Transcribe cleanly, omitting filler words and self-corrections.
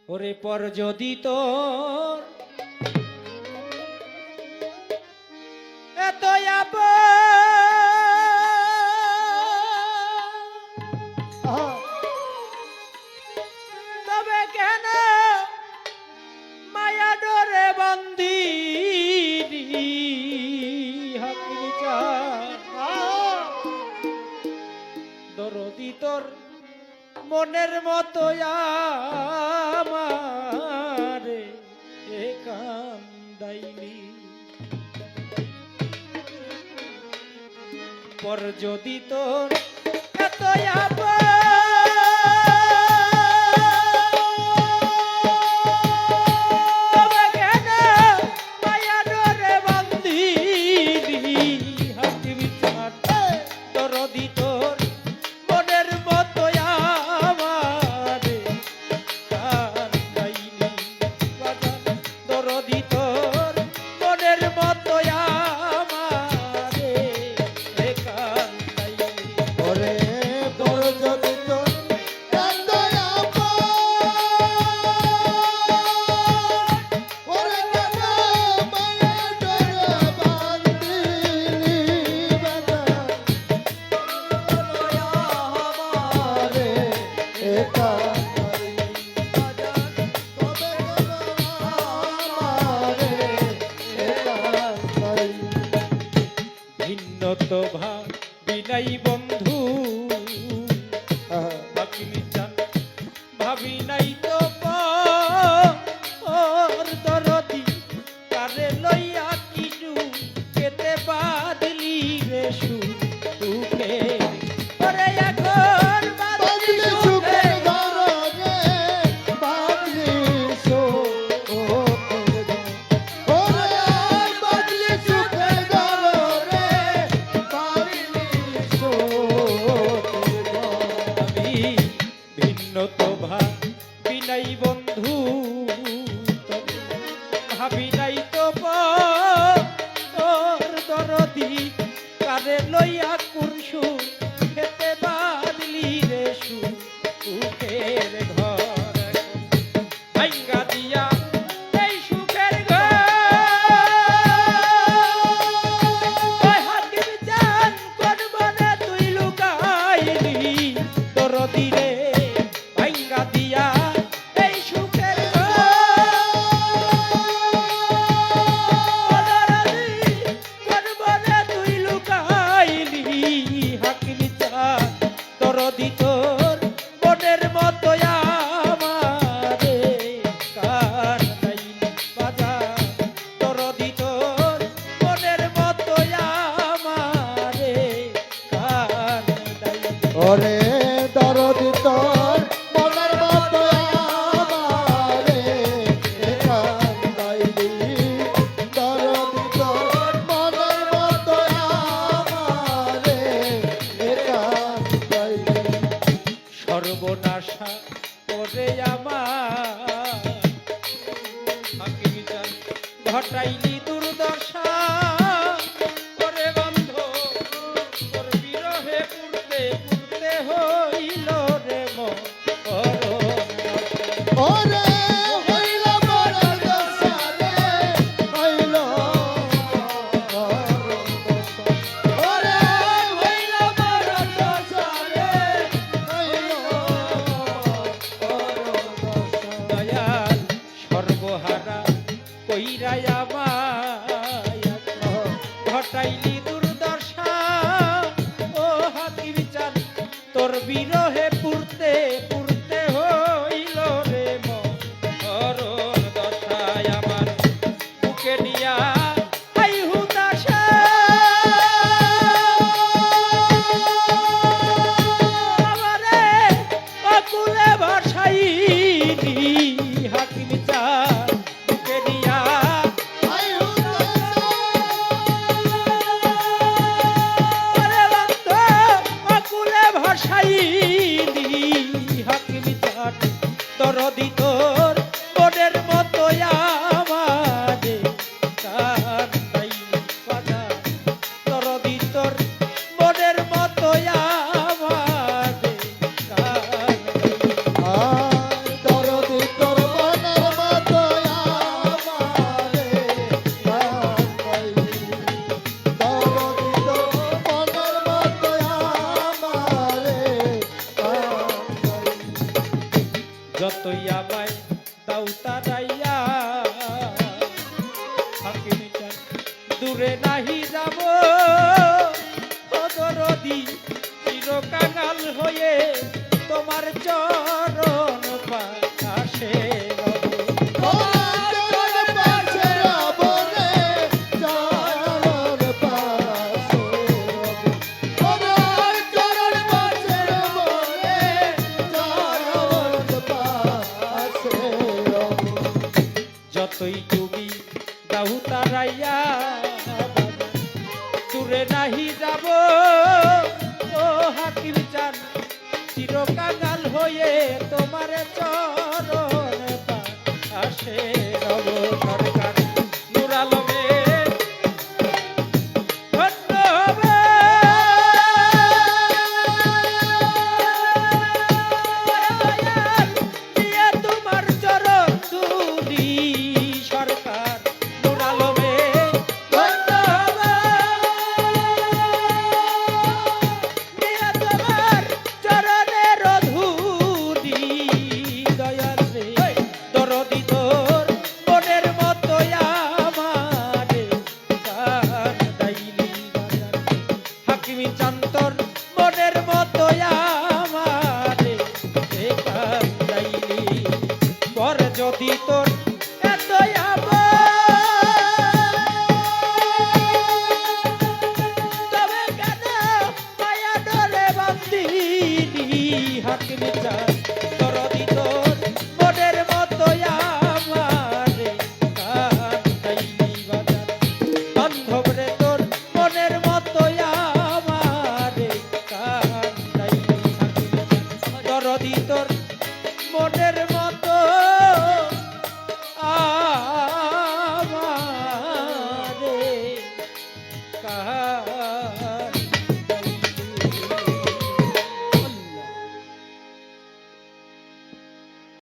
ওরে পর যদি তোর এত তবে কেন মায়া ডরে বন্দি দরদি তোর মনের মতো আমারে কান্দাইলি পর যদি তোর এত তো ভাবি নাই বন্ধু ভাবি নাই তো ওর দরদি কারে লইয়া কিনু কেতে বাদলি রে সুখে ওরে এখন বাদলি সুখে দরদে বাদলি তো ভাবি নাই বন্ধু ভাবি নাই তো ওর দরদি কারে লইয়া কুরসু খেতে বাদলি রে সুখের ঘর ভাঙ্গা দিয়া এই সুখের ঘর হাকিম জান কোন বনে তুই লুকাইলি দরদি রে ওরে দরদি তোর মনের মতো আমারে কান্দাইলি দরদি তোর মনের মতো আমারে কান্দাইলি সর্বনাশা করে আমার ঘটাইলি দুর্দশা করে বন্ধ তোর বিরহে পুরতে পুরতে হইল রে ওরে হইল বড় দশা রে হইল ওরে হইল বড় দশা রে হইল দয়াল সর্বহারা কইরা আমায় ঘটাইলি দুর্দশা ও হাকিম চান তোর বিরহে পুরতে পুরতে হইল রে মরণ দশায় আমার বুকে নিয়া আই হুতাশা আমারে অকুলে ভাসাইলি হাকিম চান বুকে নিয়া ভাসাইলি হাকিম চান দরদি তোর মনের মতো আমারে কান্দাইলি দরদি তোর মনের মতো আমারে কান্দাইলি দরদি তোর যতই আমায় দাও তারাইয়া হাকিমি চান দূরে নাহি যাব দরদি চিরকাঙাল হয়ে তোমার চরণ পাশে রব। তোমার চরণ পাশে রব রে, চরণ পাশে রব। তোমার চরণ পাশে রব রে, চরণ পাশে রব। যতই তুমি দাও তারাইয়া দূরে নাহি যাব ও হাকিম চান চিরকাঙাল হয়ে তোমার চরণ পাশে রব। সরকার নূর আলমের ধন্যবাদ দিয়ে তোমার চরণ তুলি। সরকার নূর আলমের দিয়ে তোমার চরণের ধুলি। দয়াল রে দরদি তোর মনের মতো আমারে কান্দাইলি বাজার। হাকিমি চান্তর মনের মতো আমারে কান্দাইলি। পর যদি তোর এত তবে কেন মায়া ডরে বান্দিলি। হাকিমি চান দরদি তোর মনের মতো আমারে কান্দাইলি বাজার। বান্ধব রে তোর মনের মতো আমারে কান্দাইলি। হাকিমি চান দরদি তোর মনের মতো আমারে কান্দাইলি।